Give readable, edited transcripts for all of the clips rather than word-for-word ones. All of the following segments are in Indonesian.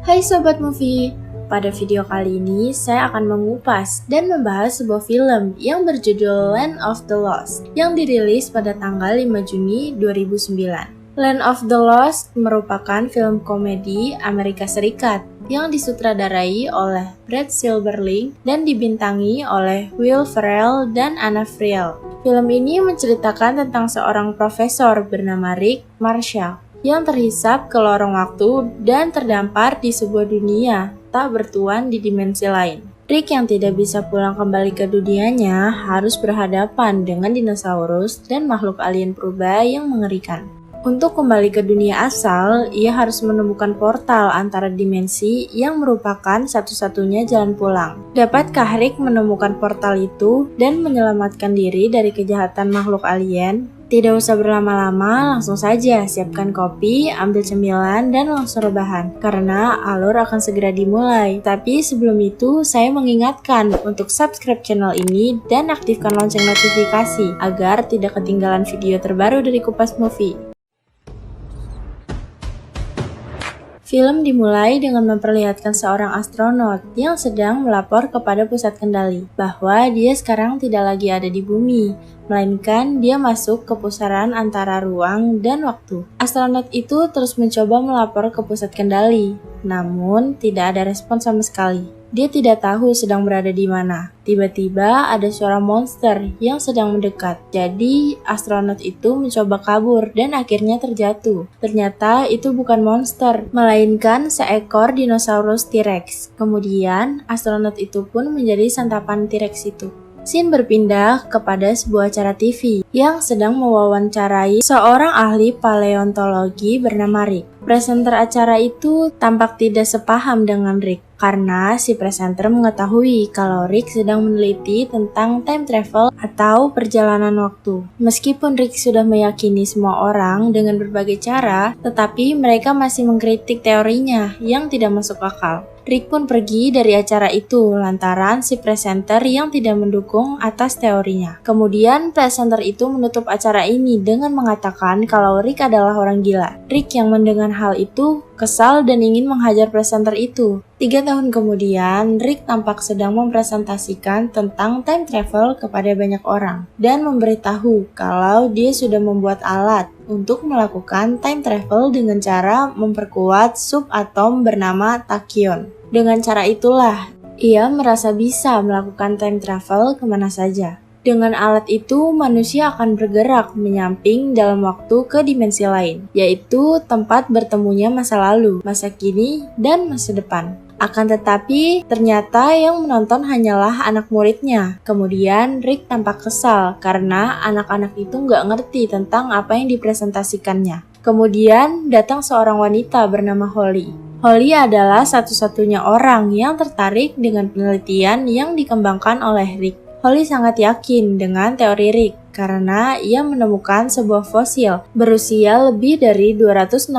Hai Sobat Movie, pada video kali ini saya akan mengupas dan membahas sebuah film yang berjudul Land of the Lost yang dirilis pada tanggal 5 Juni 2009. Land of the Lost merupakan film komedi Amerika Serikat yang disutradarai oleh Brad Silberling dan dibintangi oleh Will Ferrell dan Anna Friel. Film ini menceritakan tentang seorang profesor bernama Rick Marshall yang terhisap ke lorong waktu dan terdampar di sebuah dunia tak bertuan di dimensi lain. Rick yang tidak bisa pulang kembali ke dunianya harus berhadapan dengan dinosaurus dan makhluk alien purba yang mengerikan. Untuk kembali ke dunia asal, ia harus menemukan portal antara dimensi yang merupakan satu-satunya jalan pulang. Dapatkah Rick menemukan portal itu dan menyelamatkan diri dari kejahatan makhluk alien? Tidak usah berlama-lama, langsung saja siapkan kopi, ambil cemilan, dan langsung rebahan, karena alur akan segera dimulai. Tapi sebelum itu, saya mengingatkan untuk subscribe channel ini dan aktifkan lonceng notifikasi agar tidak ketinggalan video terbaru dari Kupas Movie. Film dimulai dengan memperlihatkan seorang astronot yang sedang melapor kepada pusat kendali bahwa dia sekarang tidak lagi ada di bumi, melainkan dia masuk ke pusaran antara ruang dan waktu. Astronot itu terus mencoba melapor ke pusat kendali, namun tidak ada respon sama sekali. Dia tidak tahu sedang berada di mana. Tiba-tiba ada suara monster yang sedang mendekat. Jadi astronot itu mencoba kabur dan akhirnya terjatuh. Ternyata itu bukan monster, melainkan seekor dinosaurus T-Rex. Kemudian astronot itu pun menjadi santapan T-Rex itu. Scene berpindah kepada sebuah acara TV yang sedang mewawancarai seorang ahli paleontologi bernama Rick. Presenter acara itu tampak tidak sepaham dengan Rick karena si presenter mengetahui kalau Rick sedang meneliti tentang time travel atau perjalanan waktu. Meskipun Rick sudah meyakini semua orang dengan berbagai cara, tetapi mereka masih mengkritik teorinya yang tidak masuk akal. Rick pun pergi dari acara itu lantaran si presenter yang tidak mendukung atas teorinya. Kemudian presenter itu menutup acara ini dengan mengatakan kalau Rick adalah orang gila. Rick yang mendengar hal itu kesal dan ingin menghajar presenter itu. 3 tahun kemudian, Rick tampak sedang mempresentasikan tentang time travel kepada banyak orang dan memberitahu kalau dia sudah membuat alat untuk melakukan time travel dengan cara memperkuat subatom bernama tachyon. Dengan cara itulah, ia merasa bisa melakukan time travel kemana saja. Dengan alat itu, manusia akan bergerak menyamping dalam waktu ke dimensi lain, yaitu tempat bertemunya masa lalu, masa kini, dan masa depan. Akan tetapi, ternyata yang menonton hanyalah anak muridnya. Kemudian, Rick tampak kesal karena anak-anak itu nggak ngerti tentang apa yang dipresentasikannya. Kemudian, datang seorang wanita bernama Holly. Holly adalah satu-satunya orang yang tertarik dengan penelitian yang dikembangkan oleh Rick. Holly sangat yakin dengan teori Rick karena ia menemukan sebuah fosil berusia lebih dari 265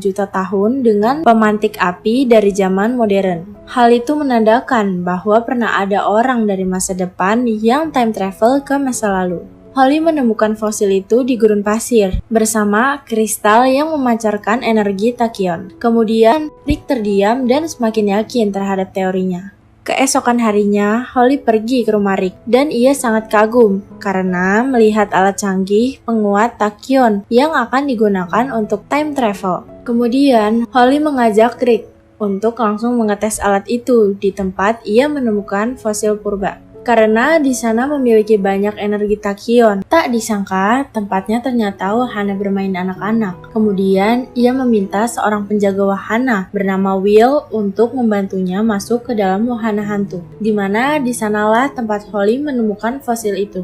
juta tahun dengan pemantik api dari zaman modern. Hal itu menandakan bahwa pernah ada orang dari masa depan yang time travel ke masa lalu. Holly menemukan fosil itu di gurun pasir bersama kristal yang memancarkan energi tachyon. Kemudian Rick terdiam dan semakin yakin terhadap teorinya. Keesokan harinya, Holly pergi ke rumah Rick dan ia sangat kagum karena melihat alat canggih penguat tachyon yang akan digunakan untuk time travel. Kemudian, Holly mengajak Rick untuk langsung mengetes alat itu di tempat ia menemukan fosil purba. Karena di sana memiliki banyak energi tachyon. Tak disangka, tempatnya ternyata wahana bermain anak-anak. Kemudian, ia meminta seorang penjaga wahana bernama Will untuk membantunya masuk ke dalam wahana hantu. Di mana di sanalah tempat Holly menemukan fosil itu.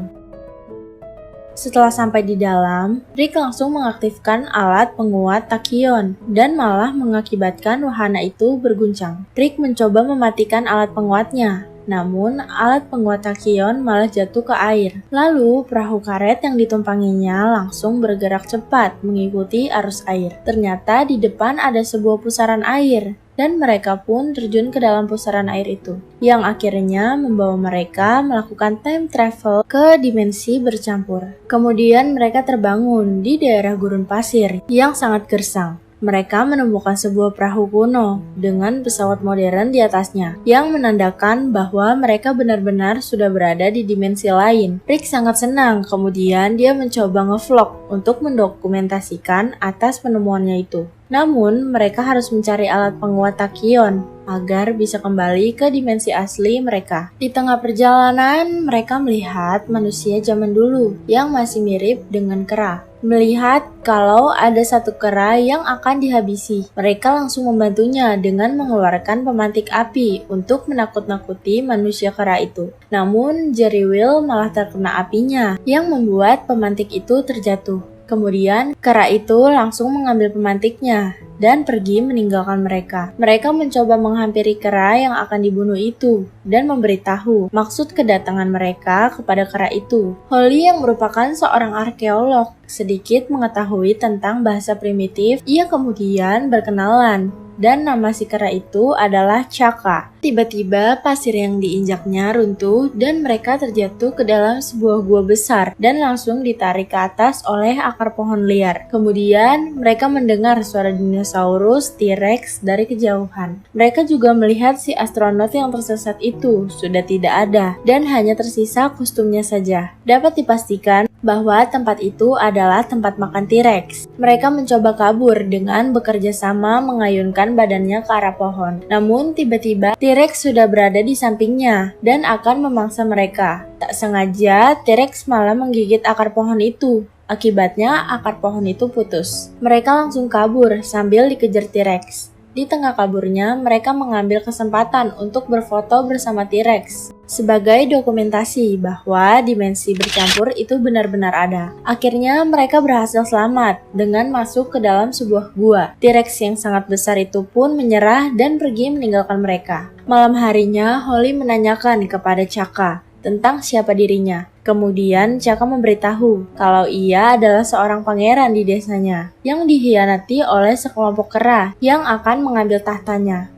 Setelah sampai di dalam, Rick langsung mengaktifkan alat penguat tachyon dan malah mengakibatkan wahana itu berguncang. Rick mencoba mematikan alat penguatnya. Namun, alat penguat tachyon malah jatuh ke air. Lalu, perahu karet yang ditumpanginya langsung bergerak cepat mengikuti arus air. Ternyata di depan ada sebuah pusaran air, dan mereka pun terjun ke dalam pusaran air itu, yang akhirnya membawa mereka melakukan time travel ke dimensi bercampur. Kemudian mereka terbangun di daerah gurun pasir yang sangat gersang. Mereka menemukan sebuah perahu kuno dengan pesawat modern di atasnya, yang menandakan bahwa mereka benar-benar sudah berada di dimensi lain. Rick sangat senang, kemudian dia mencoba ngevlog untuk mendokumentasikan atas penemuannya itu. Namun, mereka harus mencari alat penguat tachyon agar bisa kembali ke dimensi asli mereka. Di tengah perjalanan, mereka melihat manusia zaman dulu yang masih mirip dengan kera. Melihat kalau ada satu kera yang akan dihabisi, mereka langsung membantunya dengan mengeluarkan pemantik api untuk menakut-nakuti manusia kera itu. Namun, Jerry Will malah terkena apinya yang membuat pemantik itu terjatuh. Kemudian, kera itu langsung mengambil pemantiknya dan pergi meninggalkan mereka. Mereka mencoba menghampiri kera yang akan dibunuh itu dan memberitahu maksud kedatangan mereka kepada kera itu. Holly yang merupakan seorang arkeolog sedikit mengetahui tentang bahasa primitif. Ia kemudian berkenalan dan nama si kera itu adalah Chaka. Tiba-tiba pasir yang diinjaknya runtuh dan mereka terjatuh ke dalam sebuah gua besar dan langsung ditarik ke atas oleh akar pohon liar. Kemudian mereka mendengar suara dinosaurus T-Rex dari kejauhan. Mereka juga melihat si astronot yang tersesat itu sudah tidak ada dan hanya tersisa kostumnya saja. Dapat dipastikan bahwa tempat itu adalah tempat makan T-Rex. Mereka mencoba kabur dengan bekerja sama mengayunkan badannya ke arah pohon. Namun tiba-tiba T-Rex sudah berada di sampingnya dan akan memangsa mereka. Tak sengaja T-Rex malah menggigit akar pohon itu. Akibatnya akar pohon itu putus. Mereka langsung kabur sambil dikejar T-Rex. Di tengah kaburnya, mereka mengambil kesempatan untuk berfoto bersama T-Rex sebagai dokumentasi bahwa dimensi bercampur itu benar-benar ada. Akhirnya mereka berhasil selamat dengan masuk ke dalam sebuah gua. T-Rex yang sangat besar itu pun menyerah dan pergi meninggalkan mereka. Malam harinya, Holly menanyakan kepada Chaka tentang siapa dirinya. Kemudian Chaka memberitahu kalau ia adalah seorang pangeran di desanya yang dihianati oleh sekelompok kera yang akan mengambil tahtanya.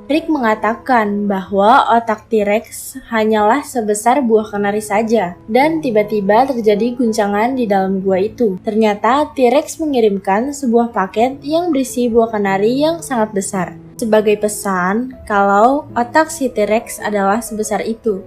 Rick mengatakan bahwa otak T-Rex hanyalah sebesar buah kenari saja dan tiba-tiba terjadi guncangan di dalam gua itu. Ternyata T-Rex mengirimkan sebuah paket yang berisi buah kenari yang sangat besar sebagai pesan kalau otak si T-Rex adalah sebesar itu.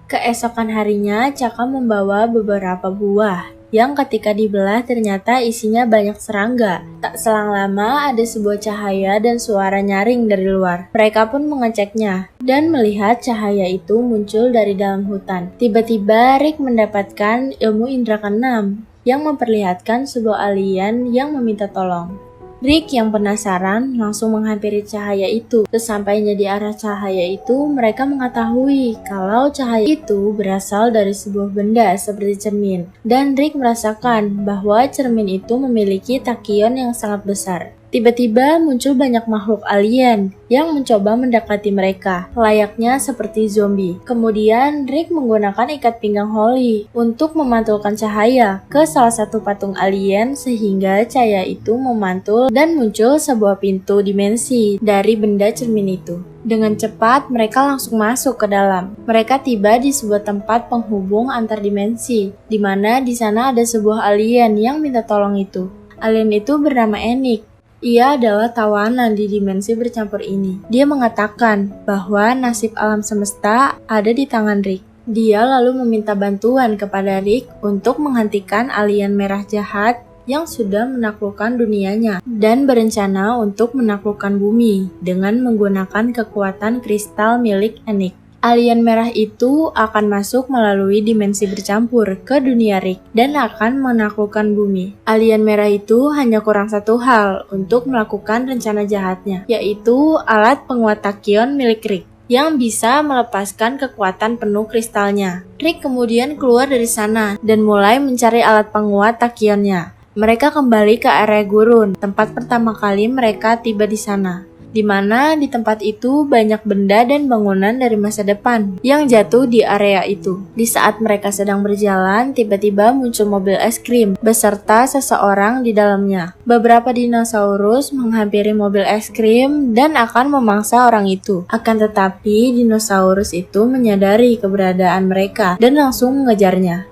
Keesokan harinya, Chaka membawa beberapa buah yang ketika dibelah ternyata isinya banyak serangga. Tak selang lama ada sebuah cahaya dan suara nyaring dari luar. Mereka pun mengeceknya dan melihat cahaya itu muncul dari dalam hutan. Tiba-tiba Rick mendapatkan ilmu indera keenam yang memperlihatkan sebuah alien yang meminta tolong. Rick yang penasaran langsung menghampiri cahaya itu. Sesampainya di arah cahaya itu, mereka mengetahui kalau cahaya itu berasal dari sebuah benda seperti cermin. Dan Rick merasakan bahwa cermin itu memiliki tachyon yang sangat besar. Tiba-tiba muncul banyak makhluk alien yang mencoba mendekati mereka, layaknya seperti zombie. Kemudian Rick menggunakan ikat pinggang Holly untuk memantulkan cahaya ke salah satu patung alien sehingga cahaya itu memantul dan muncul sebuah pintu dimensi dari benda cermin itu. Dengan cepat mereka langsung masuk ke dalam. Mereka tiba di sebuah tempat penghubung antar dimensi, di mana di sana ada sebuah alien yang minta tolong itu. Alien itu bernama Enik. Ia adalah tawanan di dimensi bercampur ini. Dia mengatakan bahwa nasib alam semesta ada di tangan Rick. Dia lalu meminta bantuan kepada Rick untuk menghentikan alien merah jahat yang sudah menaklukkan dunianya dan berencana untuk menaklukkan bumi dengan menggunakan kekuatan kristal milik Enik. Alien merah itu akan masuk melalui dimensi bercampur ke dunia Rick dan akan menaklukkan bumi. Alien merah itu hanya kurang satu hal untuk melakukan rencana jahatnya, yaitu alat penguat tachyon milik Rick yang bisa melepaskan kekuatan penuh kristalnya. Rick kemudian keluar dari sana dan mulai mencari alat penguat tachyonnya. Mereka kembali ke area gurun, tempat pertama kali mereka tiba di sana. Di mana di tempat itu banyak benda dan bangunan dari masa depan yang jatuh di area itu. Di saat mereka sedang berjalan, tiba-tiba muncul mobil es krim beserta seseorang di dalamnya. Beberapa dinosaurus menghampiri mobil es krim dan akan memangsa orang itu. Akan tetapi, dinosaurus itu menyadari keberadaan mereka dan langsung mengejarnya.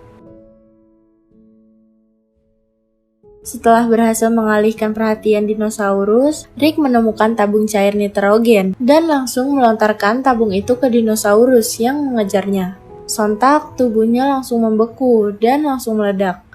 Setelah berhasil mengalihkan perhatian dinosaurus, Rick menemukan tabung cair nitrogen dan langsung melontarkan tabung itu ke dinosaurus yang mengejarnya. Sontak, tubuhnya langsung membeku dan langsung meledak.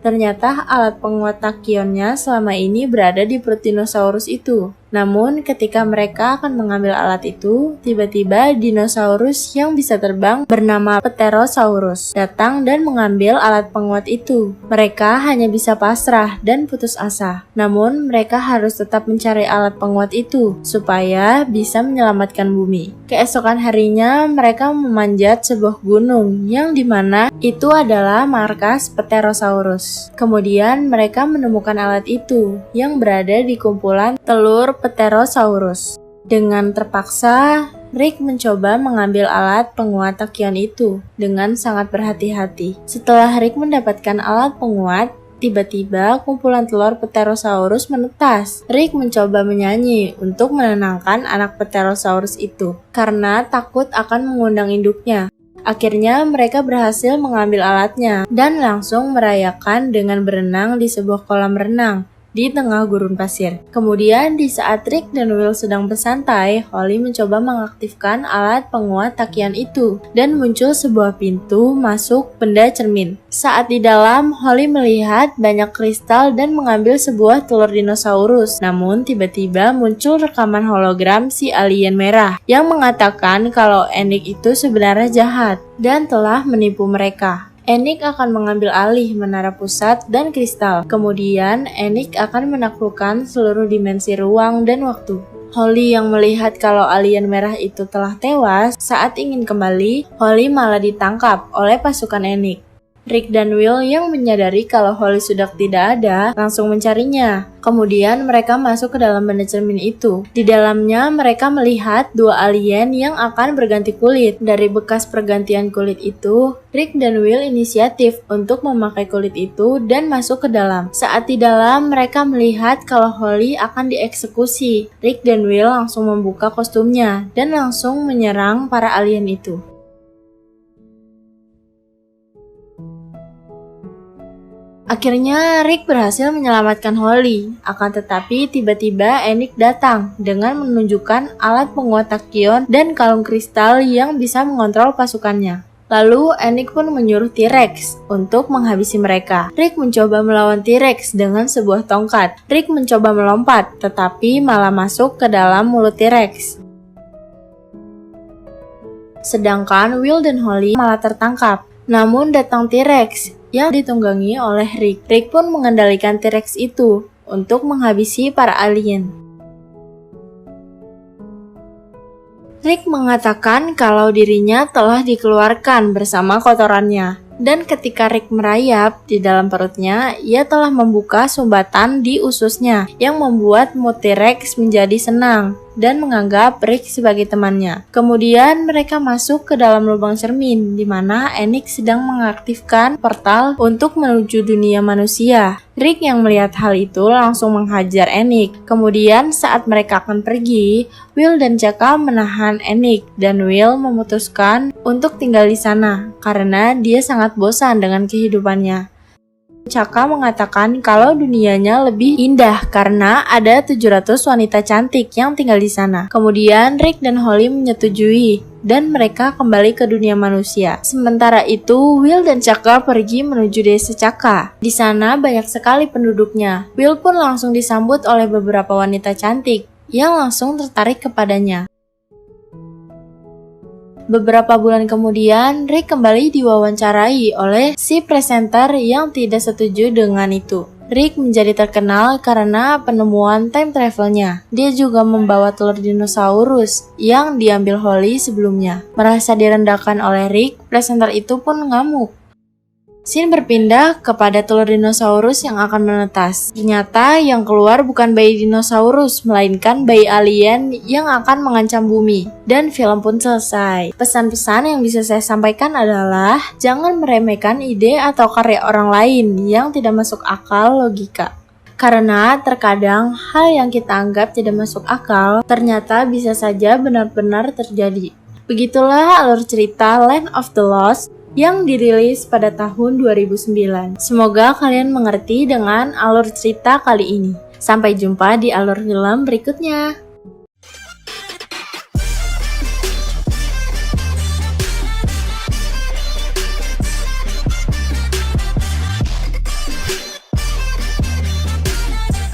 Ternyata alat penguat takionnya selama ini berada di perut dinosaurus itu. Namun ketika mereka akan mengambil alat itu, tiba-tiba dinosaurus yang bisa terbang bernama Pterosaurus datang dan mengambil alat penguat itu. Mereka hanya bisa pasrah dan putus asa. Namun mereka harus tetap mencari alat penguat itu supaya bisa menyelamatkan bumi. Keesokan harinya mereka memanjat sebuah gunung yang dimana itu adalah markas Pterosaurus. Kemudian mereka menemukan alat itu yang berada di kumpulan telur Pterosaurus. Dengan terpaksa, Rick mencoba mengambil alat penguat takion itu dengan sangat berhati-hati. Setelah Rick mendapatkan alat penguat, tiba-tiba kumpulan telur Pterosaurus menetas. Rick mencoba menyanyi untuk menenangkan anak Pterosaurus itu karena takut akan mengundang induknya. Akhirnya mereka berhasil mengambil alatnya dan langsung merayakan dengan berenang di sebuah kolam renang di tengah gurun pasir. Kemudian di saat Rick dan Will sedang bersantai, Holly mencoba mengaktifkan alat penguat takian itu dan muncul sebuah pintu masuk benda cermin. Saat di dalam, Holly melihat banyak kristal dan mengambil sebuah telur dinosaurus. Namun tiba-tiba muncul rekaman hologram si alien merah yang mengatakan kalau Enix itu sebenarnya jahat dan telah menipu mereka. Enix akan mengambil alih menara pusat dan kristal. Kemudian, Enix akan menaklukkan seluruh dimensi ruang dan waktu. Holly yang melihat kalau alien merah itu telah tewas, saat ingin kembali, Holly malah ditangkap oleh pasukan Enix. Rick dan Will yang menyadari kalau Holly sudah tidak ada, langsung mencarinya. Kemudian mereka masuk ke dalam benda cermin itu. Di dalamnya mereka melihat dua alien yang akan berganti kulit. Dari bekas pergantian kulit itu, Rick dan Will inisiatif untuk memakai kulit itu dan masuk ke dalam. Saat di dalam, mereka melihat kalau Holly akan dieksekusi. Rick dan Will langsung membuka kostumnya dan langsung menyerang para alien itu. Akhirnya Rick berhasil menyelamatkan Holly, akan tetapi tiba-tiba Enix datang dengan menunjukkan alat penguat takion dan kalung kristal yang bisa mengontrol pasukannya. Lalu Enix pun menyuruh T-Rex untuk menghabisi mereka. Rick mencoba melawan T-Rex dengan sebuah tongkat. Rick mencoba melompat, tetapi malah masuk ke dalam mulut T-Rex. Sedangkan Will dan Holly malah tertangkap. Namun datang T-Rex yang ditunggangi oleh Rick. Rick pun mengendalikan T-Rex itu untuk menghabisi para alien. Rick mengatakan kalau dirinya telah dikeluarkan bersama kotorannya. Dan ketika Rick merayap di dalam perutnya, ia telah membuka sumbatan di ususnya yang membuat mood T-Rex menjadi senang dan menganggap Rick sebagai temannya. Kemudian mereka masuk ke dalam lubang cermin di mana Enix sedang mengaktifkan portal untuk menuju dunia manusia. Rick yang melihat hal itu langsung menghajar Enix. Kemudian saat mereka akan pergi, Will dan Chaka menahan Enix dan Will memutuskan untuk tinggal di sana karena dia sangat bosan dengan kehidupannya. Chaka mengatakan kalau dunianya lebih indah karena ada 700 wanita cantik yang tinggal di sana. Kemudian Rick dan Holly menyetujui dan mereka kembali ke dunia manusia. Sementara itu, Will dan Chaka pergi menuju desa Chaka. Di sana banyak sekali penduduknya. Will pun langsung disambut oleh beberapa wanita cantik yang langsung tertarik kepadanya. Beberapa bulan kemudian, Rick kembali diwawancarai oleh si presenter yang tidak setuju dengan itu. Rick menjadi terkenal karena penemuan time travelnya. Dia juga membawa telur dinosaurus yang diambil Holly sebelumnya. Merasa direndahkan oleh Rick, presenter itu pun ngamuk. Scene berpindah kepada telur dinosaurus yang akan menetas. Ternyata yang keluar bukan bayi dinosaurus, melainkan bayi alien yang akan mengancam bumi. Dan film pun selesai. Pesan-pesan yang bisa saya sampaikan adalah jangan meremehkan ide atau karya orang lain yang tidak masuk akal logika. Karena terkadang hal yang kita anggap tidak masuk akal ternyata bisa saja benar-benar terjadi. Begitulah alur cerita Land of the Lost. yang dirilis pada tahun 2009. Semoga kalian mengerti dengan alur cerita kali ini. Sampai jumpa di alur film berikutnya.